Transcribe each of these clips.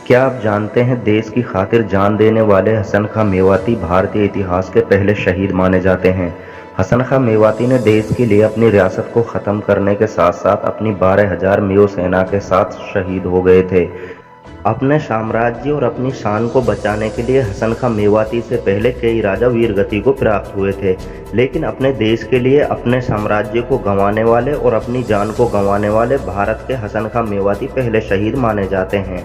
क्या आप जानते हैं देश की खातिर जान देने वाले हसन खां मेवाती भारतीय इतिहास के पहले शहीद माने जाते हैं। हसन खां मेवाती ने देश के लिए अपनी रियासत को ख़त्म करने के साथ साथ अपनी 12,000 मेयो सेना के साथ शहीद हो गए थे। अपने साम्राज्य और अपनी शान को बचाने के लिए हसन खां मेवाती से पहले कई राजा वीरगति को प्राप्त हुए थे, लेकिन अपने देश के लिए अपने साम्राज्य को गंवाने वाले और अपनी जान को गंवाने वाले भारत के हसन खां मेवाती पहले शहीद माने जाते हैं।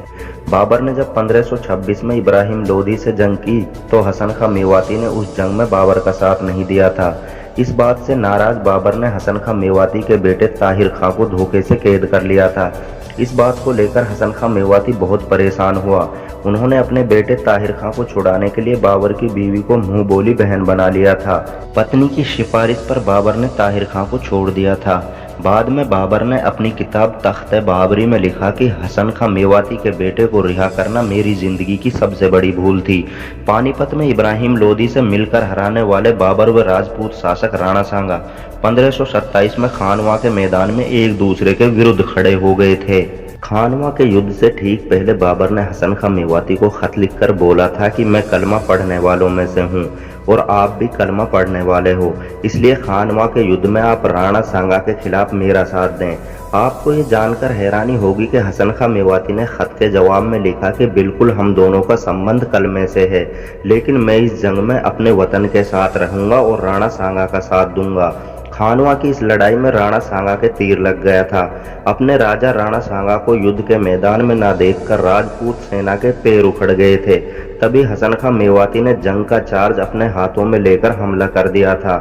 बाबर ने जब 1526 में इब्राहिम लोदी से जंग की तो हसन खां मेवाती ने उस जंग में बाबर का साथ नहीं दिया था। इस बात से नाराज बाबर ने हसन खां मेवाती के बेटे ताहिर खां को धोखे से कैद कर लिया था। इस बात को लेकर हसन खां मेवाती बहुत परेशान हुआ। उन्होंने अपने बेटे ताहिर खां को छुड़ाने के लिए बाबर की बीवी को मुंह बोली बहन बना लिया था। पत्नी की सिफारिश पर बाबर ने ताहिर खां को छोड़ दिया था। बाद में बाबर ने अपनी किताब तख्त-ए-बाबरी में लिखा कि हसन खां मेवाती के बेटे को रिहा करना मेरी जिंदगी की सबसे बड़ी भूल थी। पानीपत में इब्राहिम लोदी से मिलकर हराने वाले बाबर व राजपूत शासक राणा सांगा 1527 में खानवा के मैदान में एक दूसरे के विरुद्ध खड़े हो गए थे। खानवा के युद्ध से ठीक पहले बाबर ने हसन खां मेवाती को खत लिखकर बोला था कि मैं कलमा पढ़ने वालों में से हूँ और आप भी कलमा पढ़ने वाले हो, इसलिए खानवा के युद्ध में आप राणा सांगा के खिलाफ मेरा साथ दें। आपको ये जानकर हैरानी होगी कि हसन खां मेवाती ने खत के जवाब में लिखा कि बिल्कुल हम दोनों का संबंध कलमे से है, लेकिन मैं इस जंग में अपने वतन के साथ रहूंगा और राणा सांगा का साथ दूंगा। खानवा की इस लड़ाई में राणा सांगा के तीर लग गया था। अपने राजा राणा सांगा को युद्ध के मैदान में न देखकर राजपूत सेना के पैर उखड़ गए थे। तभी हसन खां मेवाती ने जंग का चार्ज अपने हाथों में लेकर हमला कर दिया था।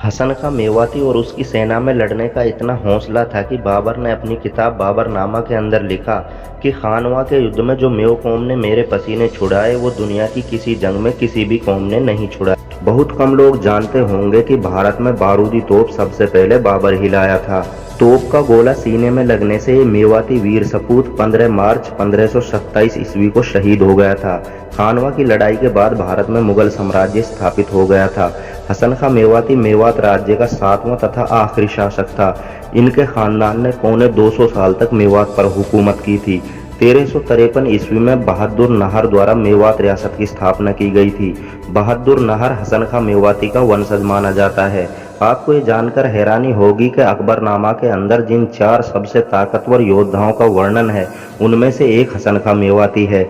हसन खां मेवाती और उसकी सेना में लड़ने का इतना हौसला था कि बाबर ने अपनी किताब बाबरनामा के अंदर लिखा कि खानवा के युद्ध में जो मेयो कौम ने मेरे पसीने छुड़ाए वो दुनिया की किसी जंग में किसी भी कौम ने नहीं छुड़ाए। बहुत कम लोग जानते होंगे कि भारत में बारूदी तोप सबसे पहले बाबर ही लाया था। तोप का गोला सीने में लगने से मेवाती वीर सपूत 15 मार्च 1527 ईस्वी को शहीद हो गया था। खानवा की लड़ाई के बाद भारत में मुगल साम्राज्य स्थापित हो गया था। हसन खां मेवाती मेवात राज्य का 7वां तथा आखिरी शासक था। इनके खानदान ने पौने 200 साल तक मेवात पर हुकूमत की थी। 1353 ईस्वी में बहादुर नाहर द्वारा मेवात रियासत की स्थापना की गई थी। बहादुर नाहर हसन खां मेवाती का वंशज माना जाता है। आपको ये जानकर हैरानी होगी कि अकबरनामा के अंदर जिन 4 सबसे ताकतवर योद्धाओं का वर्णन है उनमें से एक हसन खां मेवाती है।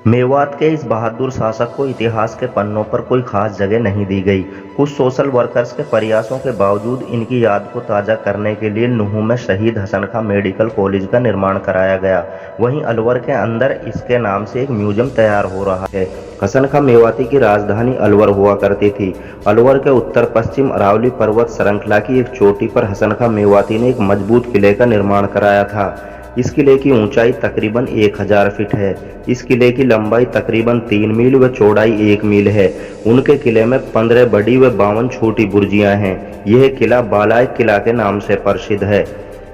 मेवात के इस बहादुर शासक को इतिहास के पन्नों पर कोई खास जगह नहीं दी गई। कुछ सोशल वर्कर्स के प्रयासों के बावजूद इनकी याद को ताज़ा करने के लिए नुहू में शहीद हसन खां मेडिकल कॉलेज का निर्माण कराया गया। वहीं अलवर के अंदर इसके नाम से एक म्यूजियम तैयार हो रहा है। हसन खां मेवाती की राजधानी अलवर हुआ करती थी। अलवर के उत्तर पश्चिम अरावली पर्वत श्रृंखला की एक चोटी पर हसन खां मेवाती ने एक मजबूत किले का निर्माण कराया था। इस किले की ऊंचाई तकरीबन 1000 फीट है। इस किले की लंबाई तकरीबन 3 मील व चौड़ाई 1 मील है। उनके किले में 15 बड़ी व 52 छोटी बुर्जियां हैं। यह किला बालाय किला के नाम से प्रसिद्ध है।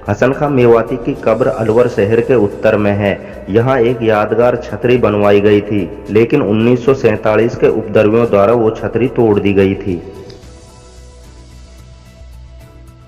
हसन खां मेवाती की कब्र अलवर शहर के उत्तर में है। यहाँ एक यादगार छतरी बनवाई गई थी, लेकिन 1947 के उपद्रवियों द्वारा वो छतरी तोड़ दी गई थी।